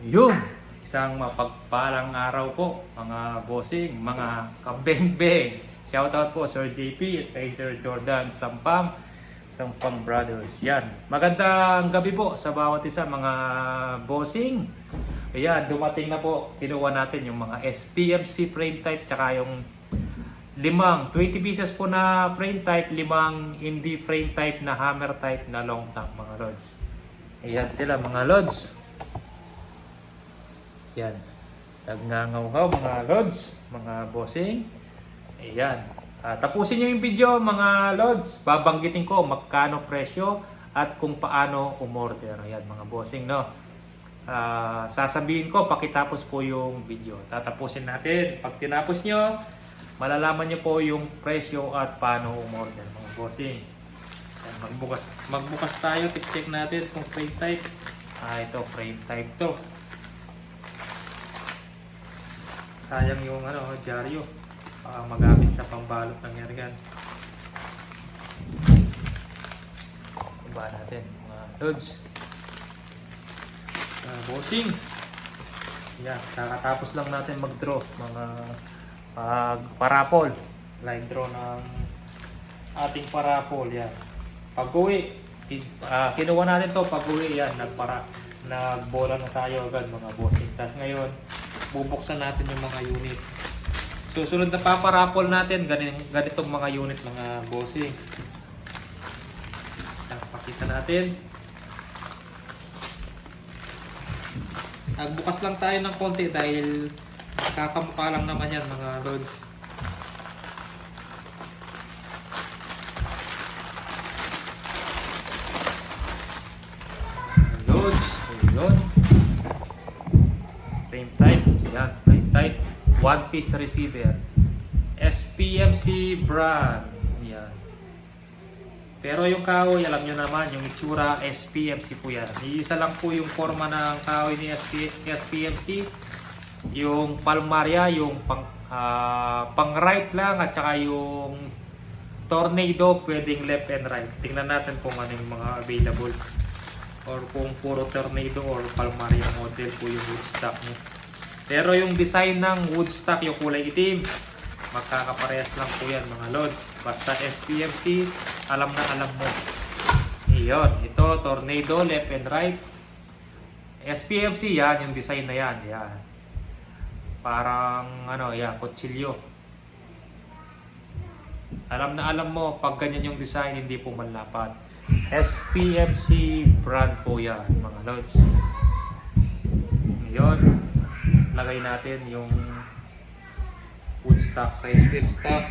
Yun, isang mapagpalang araw po mga bossing, mga kabeng-beng. Shoutout po Sir JP at kay Sir Jordan Sampang Brothers. Yan, magandang gabi po sa bawat isa mga bossing. Ayan, dumating na po, kinuha natin yung mga SPMC frame type tsaka yung limang 20 pieces po na frame type, limang hindi frame type na hammer type na long top mga lods. Ayan sila mga lods. Yan. Nagngangaw-ngaw mga lods, mga bossing. Ayan. Tapusin nyo yung video mga lods. Babanggitin ko magkano presyo at kung paano umorder. Ayan mga bossing, no. Sasabihin ko pakitapos po yung video. Tatapusin natin. Pag tinapos nyo, malalaman nyo po yung presyo at paano umorder mga bossing. Ayan, magbukas tayo. Check natin kung frame type. Ito frame type to. Sayang yung dyaryo. Magamit sa pambalot ng yargan. Iba natin mga loads. Bossing. Yan, kakatapos lang natin mag-draw mga parapol. Live draw ng ating parapol. Yan. Pag-uwi, kinuha natin to pag-uwi. Yan, nagbola na tayo agad mga bossing. Tapos ngayon, bubuksan natin yung mga unit. Susunod na paparapol natin ganitong mga unit mga bossing. Pakita natin. Nagbukas lang tayo ng konti dahil kakamukha lang naman yan mga loads. Loads. Ayun. Frame type. Yan. Frame type. One piece receiver. SPMC brand. Yan. Pero yung kahoy, alam nyo naman, yung itsura, SPMC po yan. Iisa lang po yung forma ng kahoy ni SPMC. Yung palmaria, yung pang right lang, at saka yung tornado, pwedeng left and right. Tingnan natin kung ano yung mga available. Or kung puro tornado or palmaria model po yung wood stock niya. Pero yung design ng wood stock, yung kulay itim, magkakaparehas lang po yan mga lods. Basta SPMC, alam na alam mo. Iyon, ito tornado, left and right. SPMC yan, yung design na yan. Yan. Parang yan, kutsilyo. Alam na alam mo, pag ganyan yung design, hindi po manlapat. SPMC brand po yan mga lods. Iyon. Lagay natin yung wood stock sa steel stock.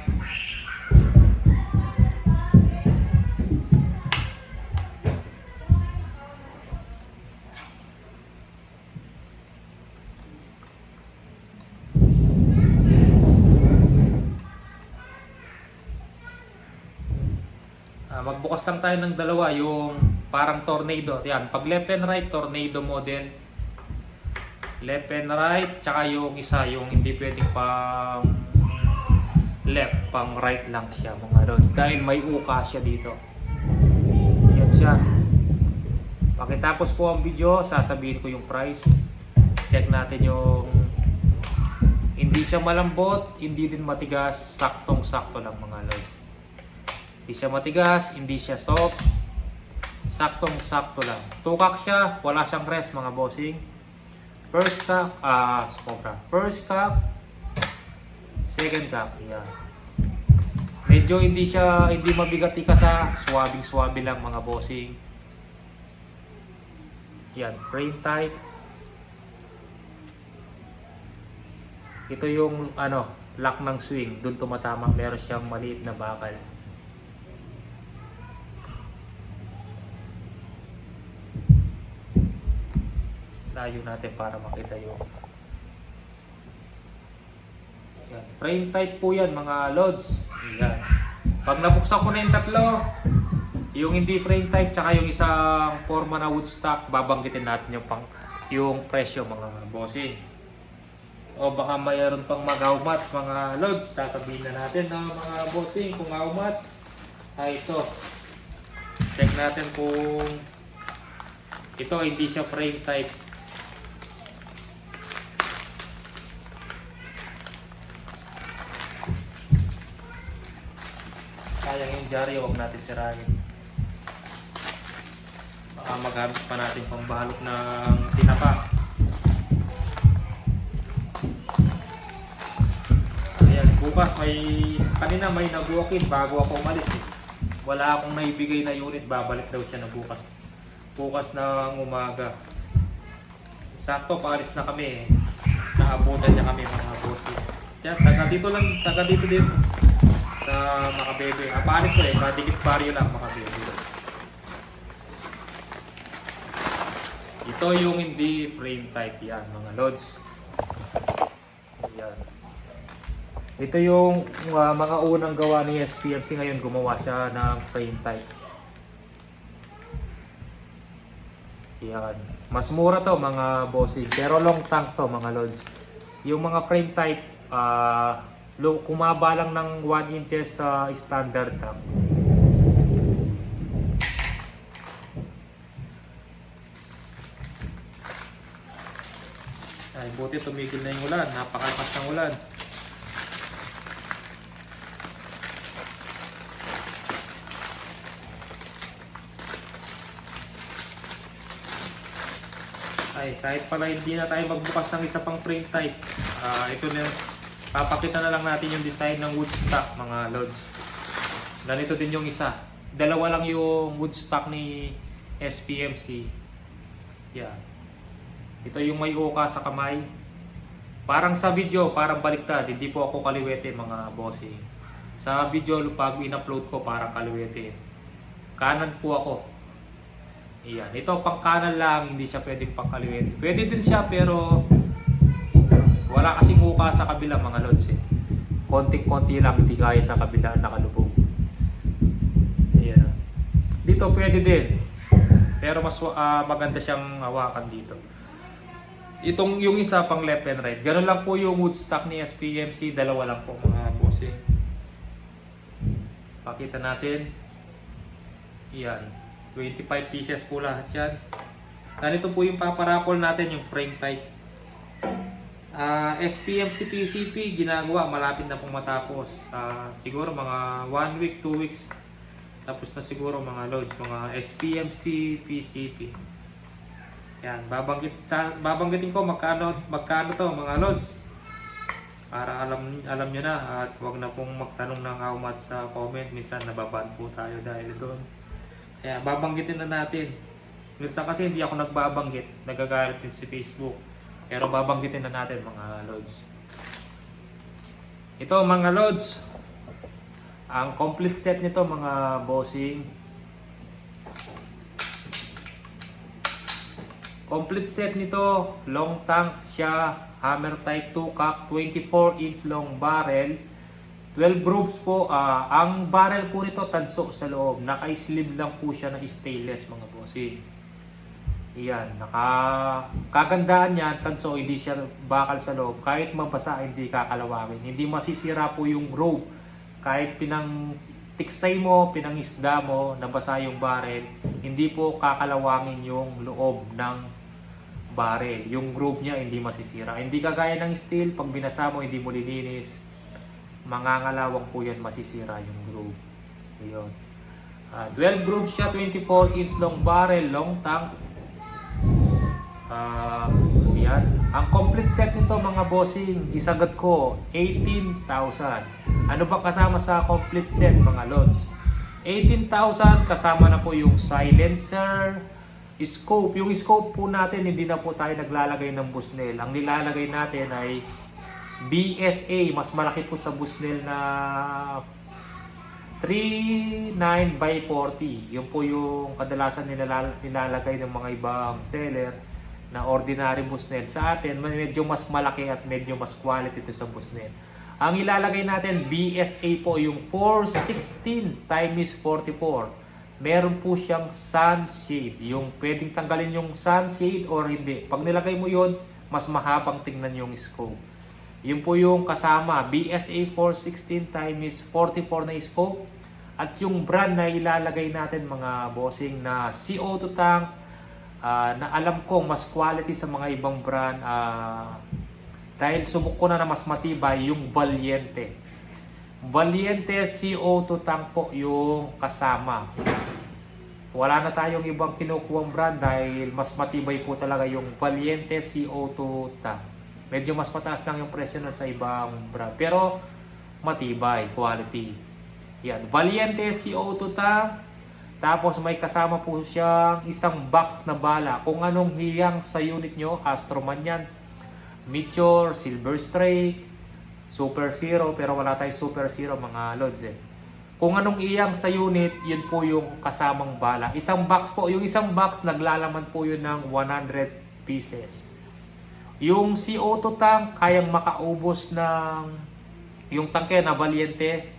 Magbukas lang tayo ng dalawa, yung parang tornado. Yan, pag left and right, tornado model. Left and right, tsaka yung isa, yung hindi pwedeng pang left, pang right lang siya mga lods. Dahil may uka siya dito. Yan siya. Pakitapos po ang video, sasabihin ko yung price. Check natin yung hindi siya malambot, hindi din matigas, saktong-sakto lang mga lods. Hindi siya matigas, hindi siya soft, saktong-sakto lang. Tukak siya, wala siyang rest mga bossing. First cup, First cup, second cup, yan. Medyo hindi mabigat ikasa, swabing-swabe lang mga bossing. Yan, frame type. Ito yung lock ng swing, doon tumatama, meron siyang maliit na bakal. Layo natin para makita yung yan. Frame type po yan mga lods. Yan. Pag nabuksan ko na yung tatlo, yung hindi frame type tsaka yung isang forma na wood stock, babanggitin natin yung presyo mga bossing. O baka mayroon pang mag-how much mga lods, sasabihin na natin mga bossing kung how much. Ito, check natin kung ito hindi siya frame type. sayang yung dyaryo, huwag natin sirahin. Baka magamit pa natin pambalot ng tinapa. Ayan, bukas kanina may nag-walk-in bago ako umalis eh. Wala akong naibigay na unit, babalik daw siya na bukas. Bukas ng umaga. Sakto, paalis na kami eh. Naabutan niya kami mga bossy. Yan, taga dito din. Sa Makabebe. Paalis ko eh, madikit baryo lang Makabebe. Ito yung hindi frame type yan, mga lods. Yan. Ito yung mga unang gawa ni SPMC, ngayon gumawa siya ng frame type. Yan. Mas mura to mga bossing, pero long tank to mga lods. Yung mga frame type, kumaba lang ng 1 inches sa standard tank. Ay, buti tumigil na yung ulan, napakalakas ng ulan. Ay, kahit pala hindi na tayo magbukas ng isa pang frame type, ito na, papakita na lang natin yung design ng wood stock mga lods. Ganito din yung isa. Dalawa lang yung wood stock ni SPMC. Yan. Ito yung may uka sa kamay. Parang sa video, parang baliktad. Hindi po ako kaliwete mga bossing. Sa video, pag in-upload ko, parang kaliwete. Kanan po ako. Iyan. Ito pang kanan lang, hindi siya pwedeng pang kaliwete. Pwede din siya pero wala kasing uka sa kabila mga lods eh. Konting-konti lang, hindi kaya sa kabila nakalubog. Iyan. Dito pwede din. Pero mas maganda siyang hawakan dito. Itong yung isa pang left and right. Ganun lang po yung wood stock ni SPMC. Dalawa lang po mga bossing. Pakita natin. Iyan. 25 pieces po lahat yan. Ganito po yung paparapol natin, yung frame type. SPMC PCP, ginagawa, malapit na pong matapos. Siguro mga 1 week, 2 weeks. Tapos na siguro mga loads, mga SPMC PCP. Yan, babanggitin ko magkano to mga loads. Para alam nyo na at huwag na pong magtanong ng how much sa comment. Minsan nababan po tayo dahil doon. Kaya babanggitin na natin. Minsan kasi hindi ako nagbabanggit, nagagalit din si Facebook. Pero babanggitin na natin mga loads. Ito mga loads, ang complete set nito mga bossing. Complete set nito, long tank siya, hammer type 2 cock, 24 inch long barrel. 12 grooves po, ang barrel po nito tanso sa loob. Naka-sleeve lang po siya na stainless mga bossing. Iyan, kagandaan niyan, tanso, hindi siya bakal sa loob. Kahit mabasa, hindi kakalawangin. Hindi masisira po yung groove. Kahit tiksay mo, pinangisda mo, nabasa yung barrel, hindi po kakalawangin yung loob ng barrel. Yung groove niya hindi masisira. Hindi kagaya ng steel, pag binasa mo, hindi mo lininis. Mangangalawang po yan, masisira yung groove. Ayun. 12 grooves siya, 24 inch long barrel, long tank. Yan. Ang complete set nito mga bossing, isagad ko 18,000. Ano ba kasama sa complete set mga lods? 18,000 kasama na po yung silencer, scope. Yung scope po natin, hindi na po tayo naglalagay ng busnel. Ang nilalagay natin ay BSA, mas malaki po sa busnel na 39x40. Yun po yung kadalasan nilalagay ng mga ibang seller na ordinary busnel. Sa atin, medyo mas malaki at medyo mas quality ito sa busnel. Ang ilalagay natin, BSA po, yung 416x44. Meron po siyang sunshade. Yung pwedeng tanggalin yung sunshade or hindi. Pag nilagay mo yun, mas mahabang tingnan yung scope. Yun po yung kasama, BSA 416x44 na scope. At yung brand na ilalagay natin mga bossing na CO2 tank, na alam ko mas quality sa mga ibang brand, dahil subok ko na mas matibay yung Valiente. Valiente CO2 tank po yung kasama. Wala na tayong ibang kinukuhang brand dahil mas matibay po talaga yung Valiente CO2 tank. Medyo mas mataas lang yung presyo na sa ibang brand. Pero matibay, quality. Yan, Valiente CO2 tank. Tapos may kasama po siyang isang box na bala. Kung anong hiyang sa unit nyo, Astroman yan, Meteor, Silver Strike, Super Zero, pero wala tayong Super Zero mga lods eh. Kung anong iyang sa unit, yun po yung kasamang bala. Isang box po, yung isang box naglalaman po yun ng 100 pieces. Yung CO2 tank, kayang makaubos ng yung tangke na Valiente.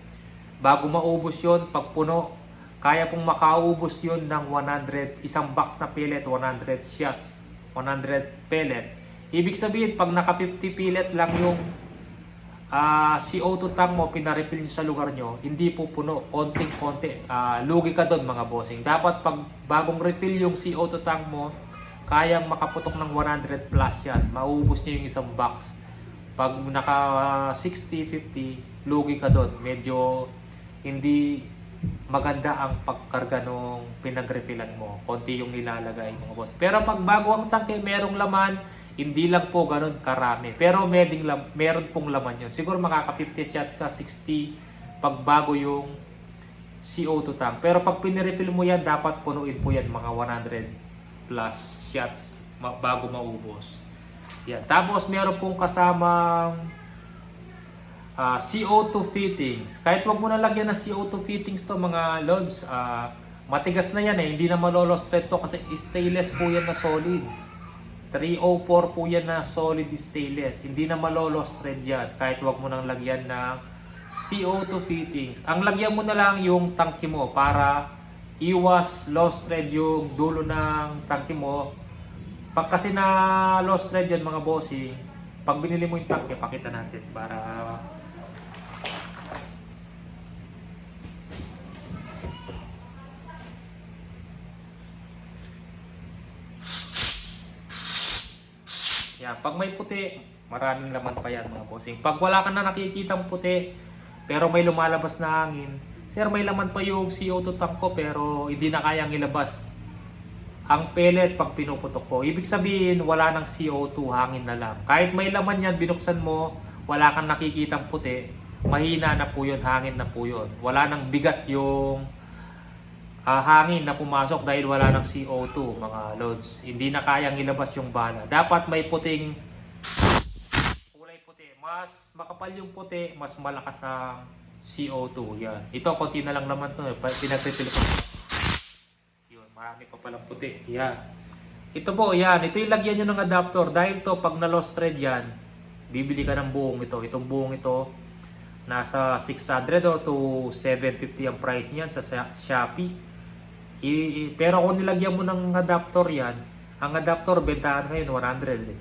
Bago maubos yun, pag puno, kaya pong makaubos yun ng 100, isang box na pellet, 100 shots, 100 pellet. Ibig sabihin, pag naka 50 pellet lang yung CO2 tank mo, pinarefill nyo sa lugar nyo, hindi po puno, konting-konti. Lugi ka doon mga bossing. Dapat pag bagong refill yung CO2 tank mo, kayang makaputok ng 100 plus yan. Mauubos nyo yung isang box. Pag naka 60, 50, lugi ka doon. Medyo hindi maganda ang pagkarga nung pinag-refillan mo. Konti yung nilalagay mga boss. Pero pag bago ang tanke, merong laman, hindi lang po ganun karami. Pero meron pong laman yun. Siguro makaka 50 shots ka, 60 pag bago yung CO2 tank. Pero pag pinirefill mo yan, dapat punuin po yan mga 100 plus shots bago maubos. Yan. Tapos meron pong kasamang CO2 fittings. Kahit wag mo na lagyan ng CO2 fittings to mga lods, matigas na yan eh. Hindi na malolos thread to kasi stainless po yan na solid. 304 po yan na solid stainless. Hindi na malolos thread yan. Kahit wag mo nang lagyan ng CO2 fittings. Ang lagyan mo na lang yung tangke mo para iwas lost thread yung dulo ng tangke mo. Pag kasi na lost thread yan mga bossing, pag binili mo yung tangke, pakita natin para yan, pag may puti, maraming laman pa yan mga bossing. Pag wala ka na nakikitang puti, pero may lumalabas na hangin, sir, may laman pa yung CO2 tank ko pero hindi na kayang ilabas ang pellet pag pinuputok ko. Ibig sabihin, wala ng CO2, hangin na lang. Kahit may laman yan, binuksan mo, wala kang nakikitang puti, mahina na po yun, hangin na po yun. Wala nang bigat yung hangin na pumasok dahil wala ng CO2 mga loads. Hindi na kayang ilabas yung bala. Dapat may puting kulay puti. Mas makapal yung puti, mas malakas ang CO2. Yan. Ito, konti na lang naman to. Pinagtitil ko. Yun, marami pa palang puti. Yan. Ito po, yan. Ito yung lagyan nyo ng adapter. Dahil to, pag na-lost thread yan, bibili ka ng buong ito. Itong buong ito, nasa 600 o to 750 ang price niyan sa Shopee. Pero kung nilagyan mo ng adapter yan, ang adapter bentahan ngayon 100 eh.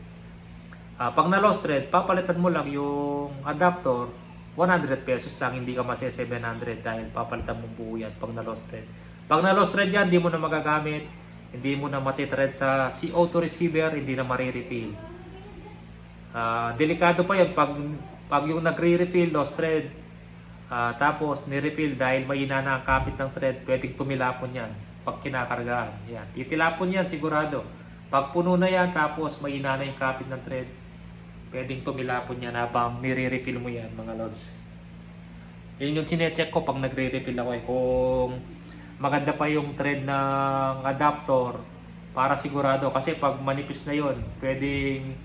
Pag na-lost thread, papalitan mo lang yung adapter 100 pesos lang, hindi ka masi 700 dahil papalitan mo buo yan pag na-lost thread. Pag na-lost thread yan, hindi mo na magagamit, hindi mo na matitread sa CO2 receiver, hindi na marirefill. Delikado pa yan pag yung nagre-refill, lost thread, tapos ni-refill dahil mahina na ang kapit ng thread, pwedeng tumilapon yan pag kinakargaan. Yan. Titilapon yan sigurado. Pag puno na yan, tapos mahina na yung kapit ng thread, pwedeng tumilapon yan habang nire-refill mo yan mga lods. Yun yung sinecheck ko pag nagre-refill ako eh. Kung maganda pa yung thread ng adapter, para sigurado. Kasi pag manipis na yon, pwedeng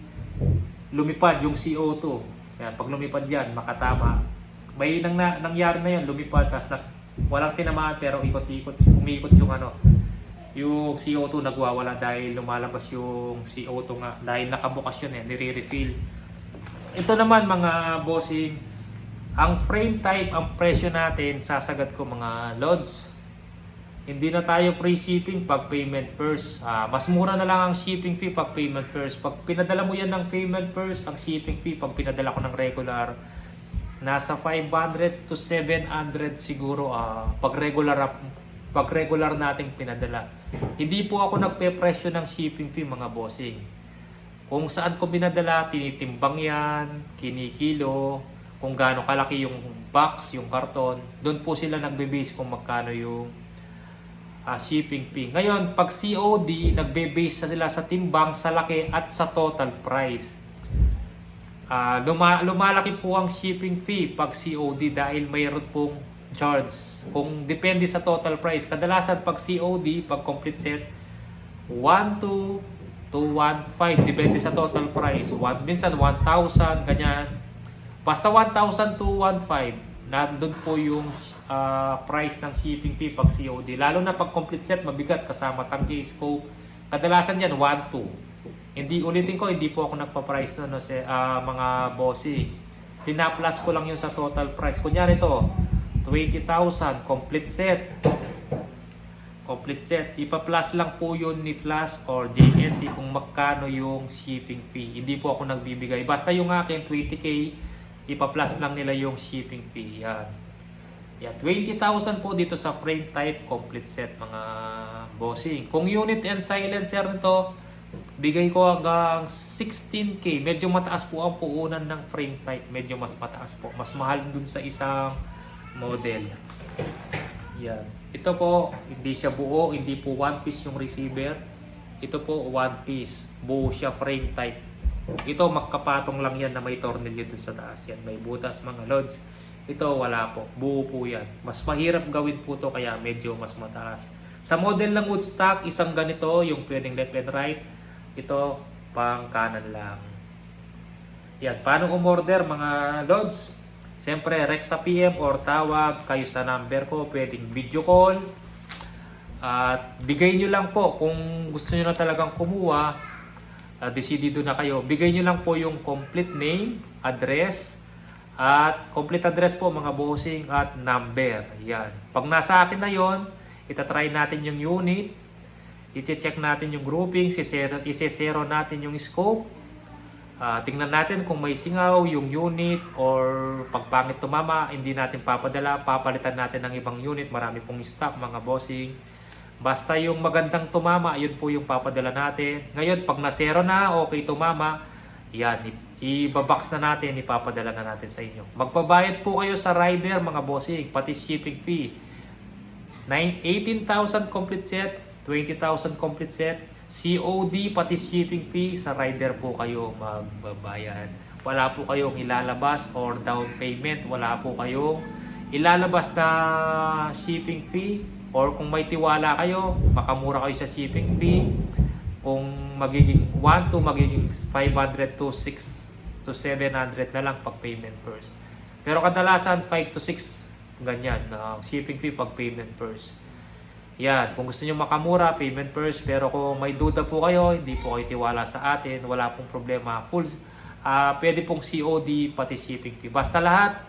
lumipad yung CO2. Yan. Pag lumipad yan, makatama. May nangyari na yan, lumipad, tapos walang tinamaan pero umikot yung CO2 nagwawala dahil lumalabas yung CO2 nga dahil nakabukas yun eh, nire-refill. Ito naman mga bossing, ang frame type, ang presyo natin, sasagad ko mga lods. Hindi na tayo free shipping pag payment first. Mas mura na lang ang shipping fee pag payment first. Pag pinadala mo yan ng payment first, ang shipping fee pag pinadala ko ng regular, nasa 500 to 700 siguro pag regular nating pinadala. Hindi po ako nagpe-presyo ng shipping fee mga bossing. Kung saan ko pinadala, tinitimbang yan, kinikilo. kung gaano kalaki yung box, yung karton. Doon po sila nagbe-base kung magkano yung shipping fee. Ngayon, pag COD, nagbe-base sila sa timbang, sa laki at sa total price. Lumalaki po ang shipping fee pag COD dahil mayroon pong charge. Kung depende sa total price. Kadalasan pag COD, pag complete set, 1,2 to 1,500. Depende sa total price. Minsan 1,000, ganyan. Basta 1,000 to 1,500. Nandun po yung price ng shipping fee pag COD. Lalo na pag complete set, mabigat kasama tangke, scope. Kadalasan yan, 1,200. Hindi, ulitin ko, hindi po ako nagpa-price no, mga bossy. Pina-plus ko lang yun sa total price. Kunyari ito, 20,000, complete set. Complete set. Ipa-plus lang po yun ni Flash or JNT kung magkano yung shipping fee. Hindi po ako nagbibigay. Basta yung akin, 20K, ipa-plus lang nila yung shipping fee. Yan. Yan. 20,000 po dito sa frame type complete set mga bossing. Kung unit and silencer nito, bigay ko hanggang 16K. Medyo mataas po ang puunan ng frame type. Medyo mas mataas po. Mas mahal dun sa isang model. Yan. Ito po, hindi siya buo. Hindi po one piece yung receiver. Ito po one piece. Buo siya frame type. Ito magkapatong lang yan na may tornilyo dun sa taas. Yan, may butas mga lods. Ito wala po. Buo po yan. Mas mahirap gawin po to kaya medyo mas mataas. Sa model ng Woodstock, isang ganito yung pwedeng left and right. Ito pang kanan lang. Yan. Paano umorder mga lods? Siyempre, rekta PM or tawag kayo sa number ko. Pwedeng video call. At bigay nyo lang po kung gusto nyo na talagang kumuha. Decidido na kayo. Bigay nyo lang po yung complete name, address, at complete address po mga bossing at number. Yan. Pag nasa akin na yon, itatry natin yung unit, i-check natin yung grouping, isi-zero natin yung scope, tingnan natin kung may singaw yung unit or pag pangit tumama, hindi natin papadala, papalitan natin ng ibang unit. Marami pong stock mga bossing. Basta yung magandang tumama, yun po yung papadala natin. Ngayon, pag na-zero na, okay tumama, yan, ibabox na natin, ipapadala na natin sa inyo. Magbabayad po kayo sa rider, mga bossing, pati shipping fee. 18,000 complete set, 20,000 complete set, COD, pati shipping fee, sa rider po kayo magbabayad. Wala po kayong ilalabas or down payment, wala po kayong ilalabas na shipping fee. Or kung may tiwala kayo, makamura kayo sa shipping fee. Kung magiging 1 to magiging 500 to 6 to 700 na lang pag payment first. Pero kadalasan 5 to 6 ganyan na shipping fee pag payment first. Yan, kung gusto niyo makamura, payment first. Pero kung may duda po kayo, hindi po kayo tiwala sa atin, wala pong problema. Pwede pong COD pati shipping fee. Basta lahat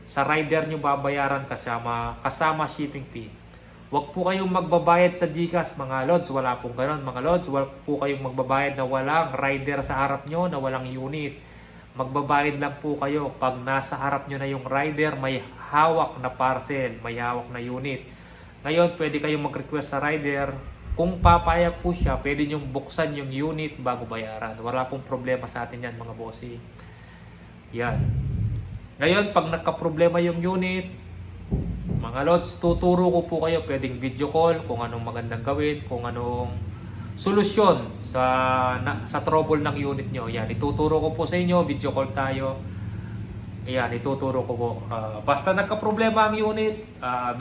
sa rider niyo babayaran kasama shipping fee. Huwag po kayong magbabayad sa GCash mga lods. Wala pong gano'n mga lods. Huwag po kayong magbabayad na walang rider sa harap nyo, na walang unit. Magbabayad lang po kayo pag nasa harap nyo na yung rider, may hawak na parcel, may hawak na unit. Ngayon, pwede kayong mag-request sa rider. Kung papayag po siya, pwede nyong buksan yung unit bago bayaran. Wala pong problema sa atin yan mga bossy. Yan. Ngayon, pag nagka-problema yung unit, mga lods, tuturo ko po kayo, pwedeng video call, kung anong magandang gawin, kung anong solusyon sa trouble ng unit nyo. Yan, ituturo ko po sa inyo, video call tayo. Yan, ituturo ko po. Basta nagka-problema ang unit,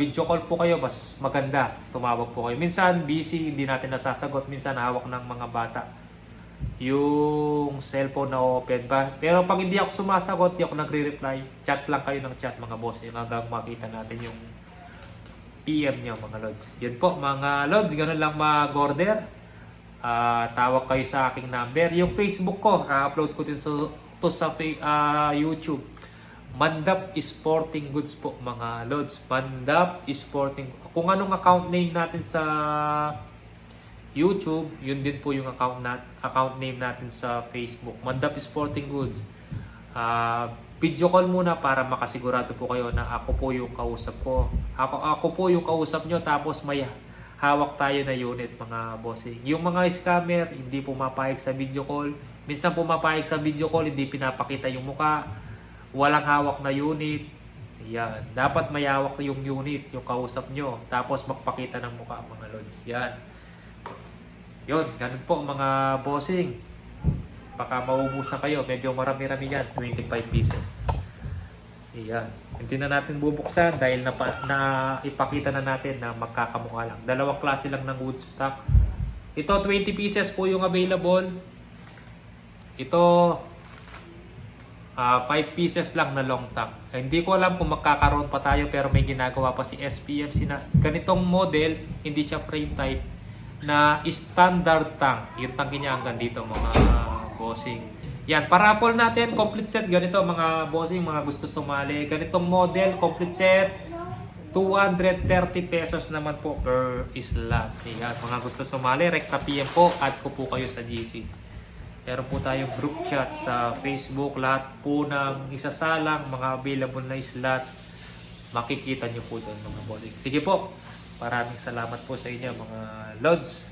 video call po kayo, mas maganda. Tumawag po kayo. Minsan, busy, hindi natin nasasagot. Minsan, hawak ng mga bata yung cellphone na open ba. Pero pag hindi ako sumasagot, hindi ako nagre-reply, chat lang kayo ng chat mga boss, yung hanggang makita natin yung PM nyo mga lods. Yan po mga lods, ganun lang mag-order. Tawag kayo sa aking number. Yung Facebook ko, upload ko din sa YouTube. Mandap Sporting Goods po mga lods. Mandap Sporting. Kung anong account name natin sa YouTube, yun din po yung account name natin sa Facebook. Mandap Sporting Goods. Video call muna para makasigurado po kayo na ako po yung kausap ko. Ako po yung kausap nyo, tapos may hawak tayo na unit mga bossing. Yung mga scammer, hindi pumapayag sa video call. Minsan pumapayag sa video call, hindi pinapakita yung muka. walang hawak na unit. Yan. Dapat may hawak yung unit, yung kausap nyo. Tapos magpakita ng mukha mga lods. Yan. Yun, ganun po mga bossing. Baka maubusan kayo. Medyo marami-rami yan. 25 pieces. Yan. Hindi na natin bubuksan dahil na ipakita na natin na magkakamukha lang. Dalawang klase lang ng wood stock. Ito 20 pieces po yung available. Ito 5 pieces lang na long tank. Hindi ko alam kung magkakaroon pa tayo pero may ginagawa pa si SPMC na ganitong model, hindi siya frame type, na standard tank. Yung tanki niya hanggang dito mga bossing. Yan, parapol natin, complete set ganito mga bossing, mga gusto sumali. Ganitong model, complete set, 230 pesos naman po per slot. Yan, mga gusto sumali, rekta PM po, add ko po kayo sa GC. Meron po tayong group chat sa Facebook. Lahat po ng isasalang mga available na slot, makikita nyo po doon mga bossing. Sige po, maraming salamat po sa inyo mga lods.